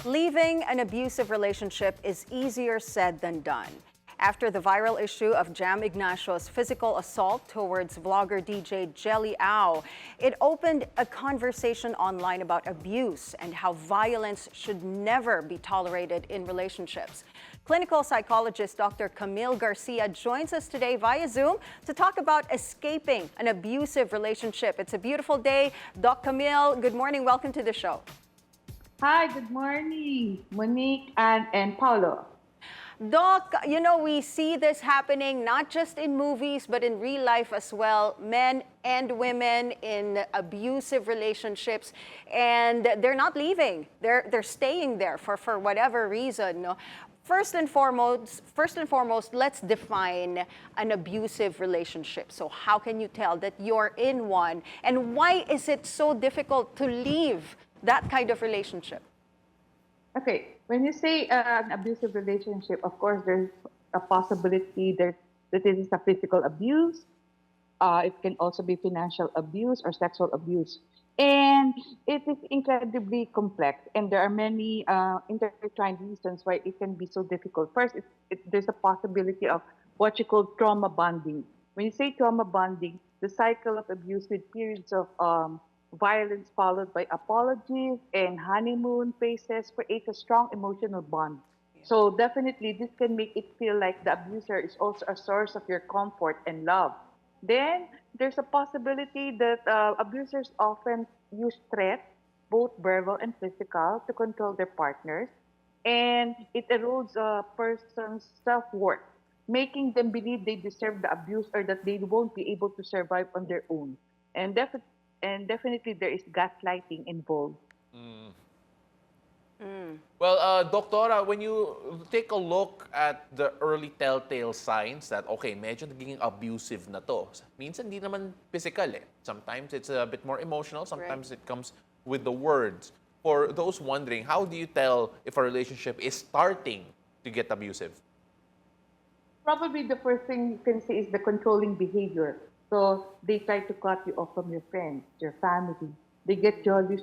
Leaving an abusive relationship is easier said than done. After the viral issue of Jam Ignacio's physical assault towards vlogger DJ Jellie Aw, it opened a conversation online about abuse and how violence should never be tolerated in relationships. Clinical psychologist Dr. Camille Garcia joins us today via Zoom to talk about escaping an abusive relationship. It's a beautiful day. Doc Camille, good morning. Welcome to the show. Hi, good morning, Monique and Paulo. Doc, you know, we see this happening not just in movies, but in real life as well. Men and women in abusive relationships, and they're not leaving. They're staying there for whatever reason. No? First and foremost, let's define an abusive relationship. So how can you tell that you're in one? And why is it so difficult to leave that kind of relationship? Okay, when you say an abusive relationship, of course, there's a possibility that it is a physical abuse. It can also be financial abuse or sexual abuse. And it is incredibly complex, and there are many intertwined reasons why it can be so difficult. First, there's a possibility of what you call trauma bonding. When you say trauma bonding, the cycle of abuse with periods of violence followed by apologies and honeymoon phases create a strong emotional bond. So definitely this can make it feel like the abuser is also a source of your comfort and love. Then there's a possibility that abusers often use threats, both verbal and physical, to control their partners. And it erodes a person's self-worth, making them believe they deserve the abuse or that they won't be able to survive on their own. And definitely there is gaslighting involved. Well, Doctora, when you take a look at the early telltale signs that, okay, medyo naging abusive na to. Minsan di naman physical eh. Sometimes it's a bit more emotional, sometimes it comes with the words. For those wondering, how do you tell if a relationship is starting to get abusive? Probably the first thing you can see is the controlling behavior. So they try to cut you off from your friends, your family. They get jealous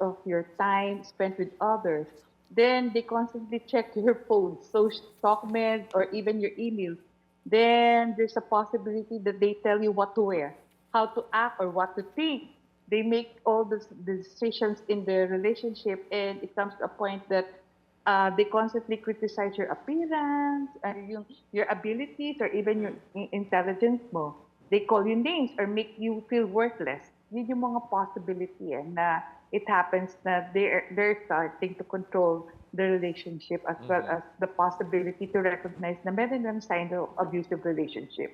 of your time spent with others. Then they constantly check your phone, social documents, or even your emails. Then there's a possibility that they tell you what to wear, how to act, or what to think. They make all the decisions in their relationship, and it comes to a point that they constantly criticize your appearance, your abilities, or even your intelligence mo. They call you names or make you feel worthless. Yun yung mga possibility na it happens na they're starting to control the relationship as well as the possibility to recognize na meron ng sign of abusive relationship.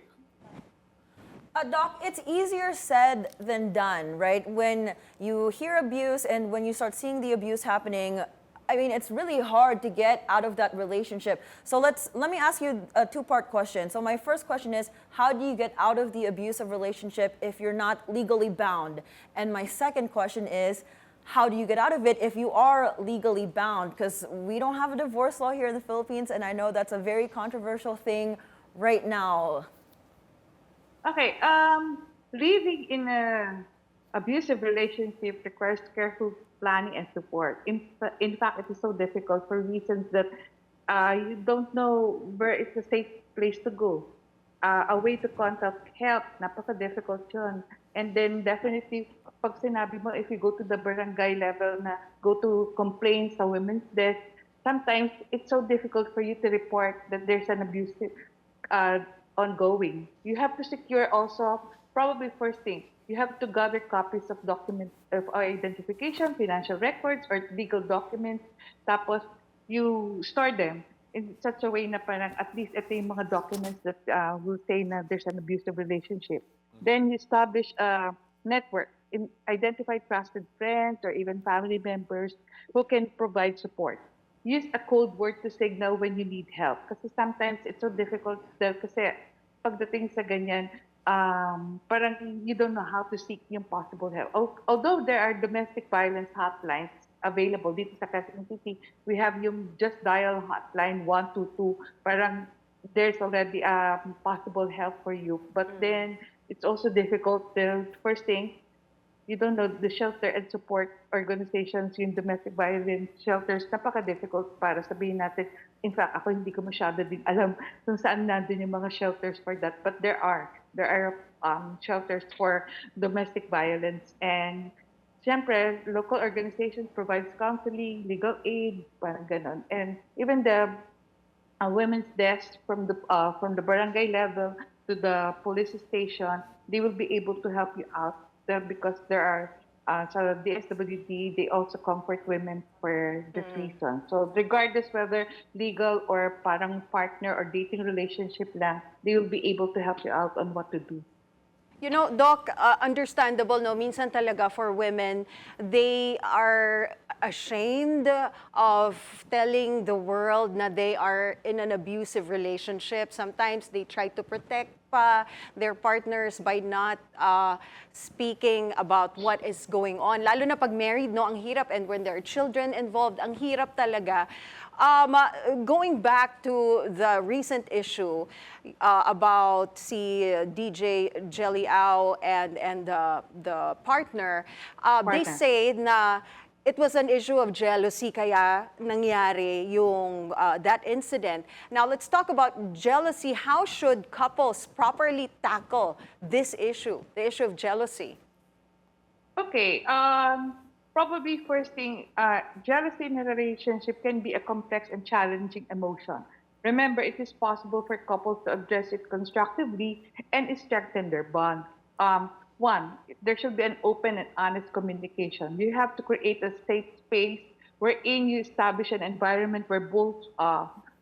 Doc, it's easier said than done, right? When you hear abuse and when you start seeing the abuse happening, I mean, it's really hard to get out of that relationship. So let me ask you a two-part question. So my first question is, how do you get out of the abusive relationship if you're not legally bound? And my second question is, how do you get out of it if you are legally bound? Because we don't have a divorce law here in the Philippines, and I know that's a very controversial thing right now. Okay, living in an abusive relationship requires careful planning and support. In fact, it is so difficult for reasons that you don't know where it's a safe place to go. A way to contact help, napaka-difficult yun. And then definitely, pag sinabi mo, if you go to the barangay level na go to complain sa women's desk, sometimes it's so difficult for you to report that there's an abusive ongoing. You have to secure also, probably first thing, you have to gather copies of documents of identification, financial records, or legal documents. Tapos, you store them in such a way na parang at least ito yung mga documents that will say na there's an abusive relationship. Then you establish a network, identify trusted friends or even family members who can provide support. Use a code word to signal when you need help. Kasi sometimes it's so difficult kasi pagdating sa ganyan, parang you don't know how to seek yung possible help. Although there are domestic violence hotlines available dito sa Quezon City, we have yung just dial hotline 122. Parang there's already possible help for you. But then it's also difficult. The first thing, you don't know, the shelter and support organizations, yung domestic violence shelters, napaka-difficult para sabihin natin. In fact, ako hindi ko masyado din alam kung saan nandun yung mga shelters for that. But there are shelters for domestic violence. And siyempre, local organizations provides counseling, legal aid, parang ganon. And even the women's desk from the barangay level to the police station, they will be able to help you out there because there are sa DSWD, they also comfort women for this reason. So regardless whether legal or parang partner or dating relationship lang, they will be able to help you out on what to do. You know, Doc, understandable, no? Minsan talaga for women, they are ashamed of telling the world na they are in an abusive relationship. Sometimes they try to protect pa their partners by not speaking about what is going on. Lalo na pag married, no? Ang hirap. And when there are children involved, ang hirap talaga. Going back to the recent issue about si DJ Jellie Aw and the partner, they say na it was an issue of jealousy kaya nangyari yung that incident. Now let's talk about jealousy. How should couples properly tackle this issue, the issue of jealousy? Okay, probably first thing, jealousy in a relationship can be a complex and challenging emotion. Remember, it is possible for couples to address it constructively and strengthen their bond. One, there should be an open and honest communication. You have to create a safe space wherein you establish an environment where both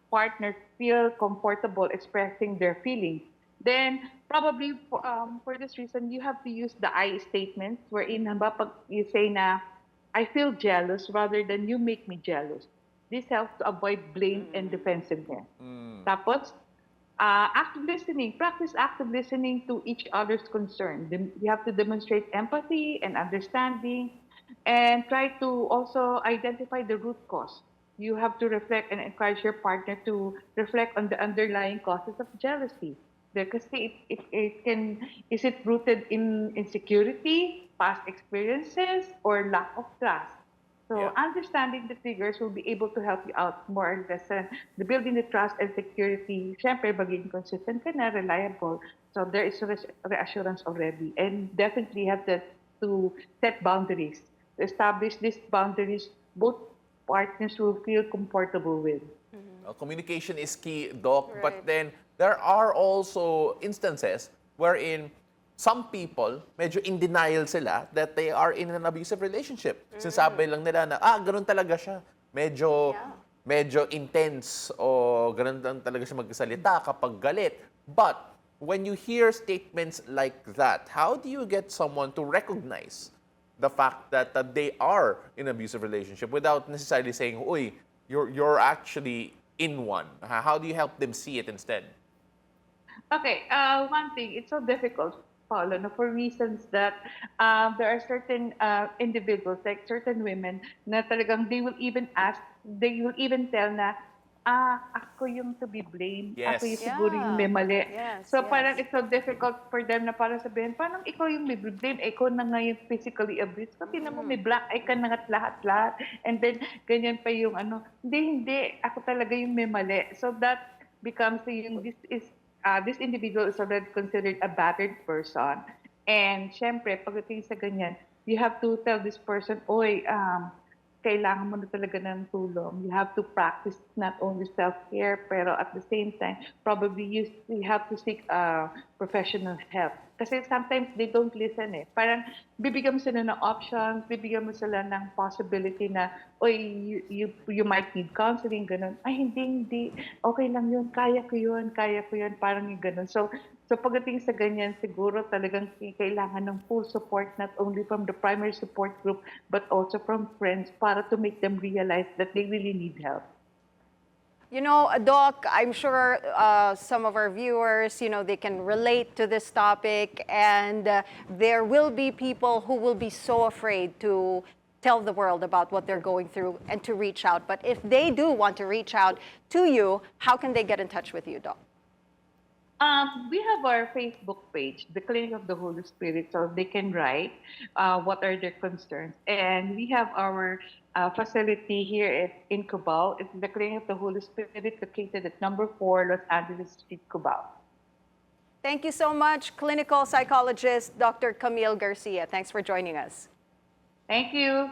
partners feel comfortable expressing their feelings. Then, probably for this reason, you have to use the I statements wherein pag you say na, I feel jealous rather than you make me jealous. This helps to avoid blame and defensiveness. Tapos, active listening. Practice active listening to each other's concern. You have to demonstrate empathy and understanding and try to also identify the root cause. You have to reflect and encourage your partner to reflect on the underlying causes of jealousy. Because is it rooted in insecurity, past experiences, or lack of trust? So understanding the triggers will be able to help you out more or less. The building the trust and security, syempre, maging consistent ka na, reliable. So there is reassurance already. And definitely have to set boundaries. To establish these boundaries, both partners will feel comfortable with. Communication is key, Doc. Right. But then, there are also instances wherein some people, medyo in denial sila that they are in an abusive relationship. Sinasabi lang nila na, ganun talaga siya. Medyo intense o ganun lang talaga siya magsalita kapag galit. But when you hear statements like that, how do you get someone to recognize the fact that they are in an abusive relationship without necessarily saying, uy, you're actually in one? How do you help them see it instead? Okay, one thing, it's so difficult, Paolo, no, for reasons that there are certain individuals, like certain women, na talagang they will even tell na, ako yung to be blamed, Yes. ako yung siguro yung may mali. Yes, So yes. parang it's so difficult for them na para sabihin, parang ikaw yung may blame, ikaw na nga yung physically abused. Kasi naman may black eye ka na lahat-lahat. And then, ganyan pa yung hindi, ako talaga yung may mali. So that becomes yung, this individual is already considered a battered person. And syempre, pagdating sa ganyan, you have to tell this person, oy, kailangan mo na talaga ng tulong. You have to practice not only self-care, pero at the same time, probably you have to seek professional help. Kasi sometimes they don't listen eh. Parang bibigyan mo sila ng options, bibigyan mo sila ng possibility na, oy, you might need counseling, ganun. Ay, hindi. Okay lang yun, kaya ko yun, parang yung ganun. So pagdating sa ganyan, siguro talagang kailangan ng full support, not only from the primary support group, but also from friends para to make them realize that they really need help. You know, Doc, I'm sure some of our viewers, they can relate to this topic, and there will be people who will be so afraid to tell the world about what they're going through and to reach out. But if they do want to reach out to you, how can they get in touch with you, Doc? We have our Facebook page, the Clinic of the Holy Spirit, so they can write what are their concerns. And we have our facility here in Cubao. It's the Clinic of the Holy Spirit, located at number 4 Los Angeles Street, Cubao. Thank you so much, clinical psychologist Dr. Camille Garcia. Thanks for joining us. Thank you.